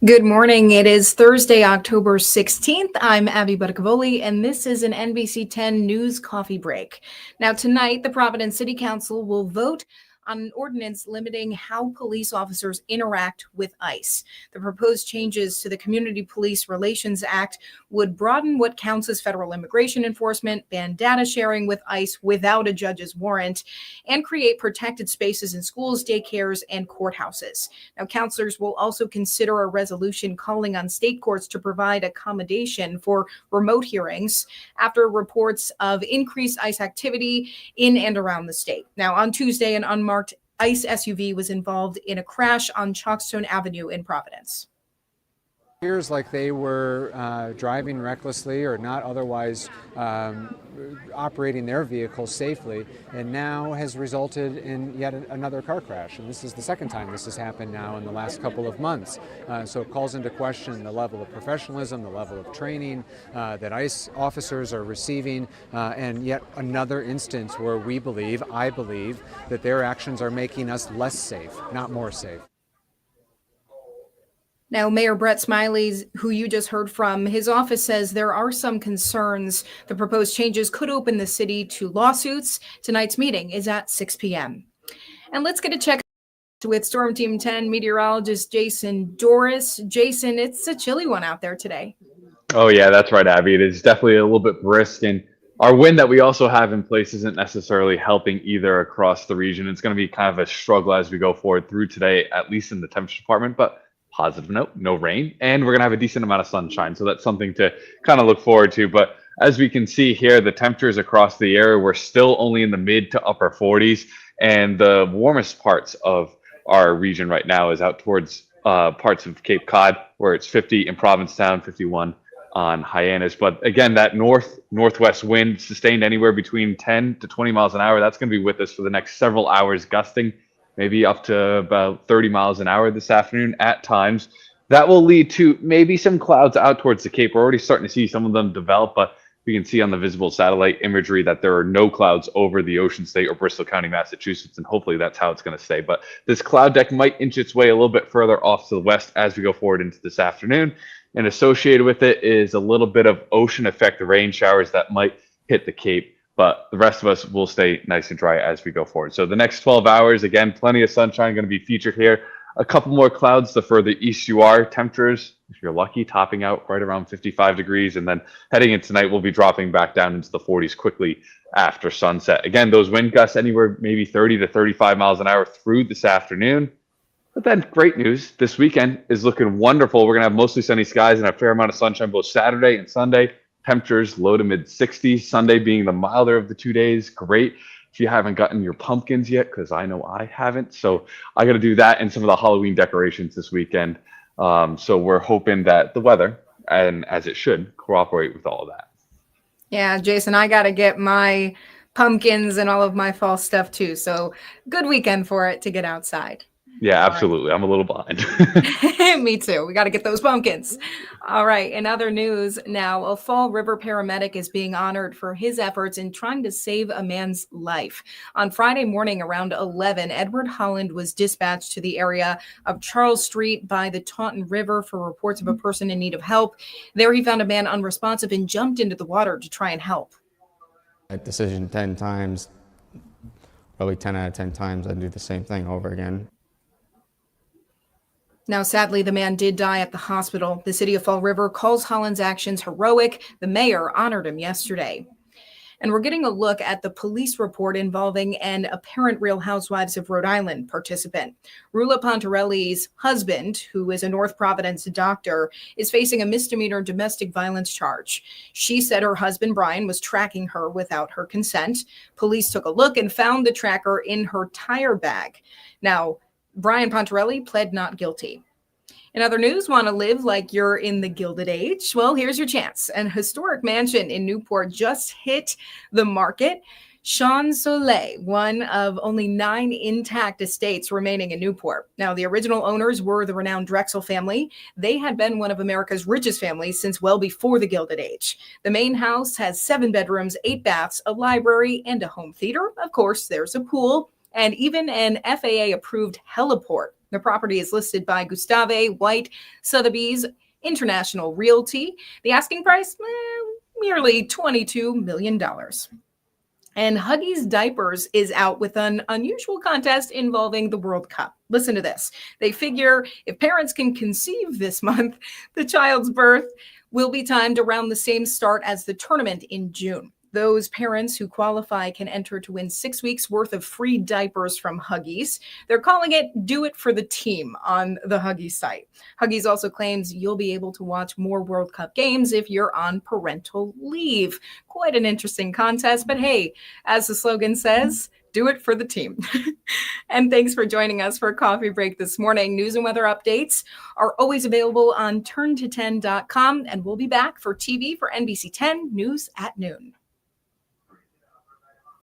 Good morning. It is Thursday, October 16th. I'm Abbey Buttacavoli, and this is an NBC 10 News Coffee Break. Now, tonight, the Providence City Council will vote on an ordinance limiting how police officers interact with ICE. The proposed changes to the Community Police Relations Act would broaden what counts as federal immigration enforcement, ban data sharing with ICE without a judge's warrant, and create protected spaces in schools, daycares, and courthouses. Now, counselors will also consider a resolution calling on state courts to provide accommodation for remote hearings after reports of increased ICE activity in and around the state. Now, on Tuesday, an unmarked ICE SUV was involved in a crash on Chalkstone Avenue in Providence. Appears like they were driving recklessly or not otherwise operating their vehicle safely, and now has resulted in yet another car crash. And this is the second time this has happened now in the last couple of months. So it calls into question the level of professionalism, the level of training that ICE officers are receiving, and yet another instance where I believe, that their actions are making us less safe, not more safe. Now, Mayor Brett Smiley's, who you just heard from, his office says there are some concerns the proposed changes could open the city to lawsuits. Tonight's meeting is at 6 p.m. And let's get a check with Storm Team 10 meteorologist Jason Doris. Jason, it's a chilly one out there today. Oh, yeah, that's right, Abby. It is definitely a little bit brisk, and our wind that we also have in place isn't necessarily helping either across the region. It's going to be kind of a struggle as we go forward through today, at least in the temperature department. But positive note, no rain, and we're going to have a decent amount of sunshine. So that's something to kind of look forward to. But as we can see here, the temperatures across the area, we're still only in the mid to upper 40s. And the warmest parts of our region right now is out towards parts of Cape Cod, where it's 50 in Provincetown, 51 on Hyannis. But again, that northwest wind sustained anywhere between 10 to 20 miles an hour. That's going to be with us for the next several hours, gusting maybe up to about 30 miles an hour this afternoon at times. That will lead to maybe some clouds out towards the Cape. We're already starting to see some of them develop, but we can see on the visible satellite imagery that there are no clouds over the Ocean State or Bristol County, Massachusetts, and hopefully that's how it's going to stay. But this cloud deck might inch its way a little bit further off to the west as we go forward into this afternoon. And associated with it is a little bit of ocean effect rain showers that might hit the Cape. But the rest of us will stay nice and dry as we go forward. So the next 12 hours, again, plenty of sunshine going to be featured here. A couple more clouds the further east you are. Temperatures, if you're lucky, topping out right around 55 degrees. And then heading into tonight, we'll be dropping back down into the 40s quickly after sunset. Again, those wind gusts anywhere maybe 30 to 35 miles an hour through this afternoon. But then great news, this weekend is looking wonderful. We're going to have mostly sunny skies and a fair amount of sunshine both Saturday and Sunday. Temperatures low to mid 60s, Sunday being the milder of the 2 days. Great if you haven't gotten your pumpkins yet, because I know I haven't. So I got to do that and some of the Halloween decorations this weekend. So we're hoping that the weather, and as it should, cooperate with all of that. Yeah, Jason, I got to get my pumpkins and all of my fall stuff too. So good weekend for it to get outside. Yeah, absolutely. Right. I'm a little behind. Me too. We got to get those pumpkins. All right. In other news now, a Fall River paramedic is being honored for his efforts in trying to save a man's life. On Friday morning around 11, Edward Holland was dispatched to the area of Charles Street by the Taunton River for reports of a person in need of help. There he found a man unresponsive and jumped into the water to try and help. That decision 10 times, probably 10 out of 10 times, I'd do the same thing over again. Now, sadly, the man did die at the hospital. The city of Fall River calls Holland's actions heroic. The mayor honored him yesterday. And we're getting a look at the police report involving an apparent Real Housewives of Rhode Island participant. Rula Pontarelli's husband, who is a North Providence doctor, is facing a misdemeanor domestic violence charge. She said her husband, Brian, was tracking her without her consent. Police took a look and found the tracker in her tire bag. Now, Brian Pontarelli pled not guilty. In other news, want to live like you're in the Gilded Age? Well, here's your chance. An historic mansion in Newport just hit the market. Sean Soleil, one of only 9 intact estates remaining in Newport. Now, the original owners were the renowned Drexel family. They had been one of America's richest families since well before the Gilded Age. The main house has 7 bedrooms, 8 baths, a library, and a home theater. Of course, there's a pool, and even an FAA-approved heliport. The property is listed by Gustave White Sotheby's International Realty. The asking price, nearly $22 million. And Huggies Diapers is out with an unusual contest involving the World Cup. Listen to this. They figure if parents can conceive this month, the child's birth will be timed around the same start as the tournament in June. Those parents who qualify can enter to win 6 weeks worth of free diapers from Huggies. They're calling it Do It for the Team on the Huggies site. Huggies also claims you'll be able to watch more World Cup games if you're on parental leave. Quite an interesting contest, but hey, as the slogan says, do it for the team. And thanks for joining us for a coffee break this morning. News and weather updates are always available on turnto10.com, and we'll be back for TV for NBC 10 News at noon.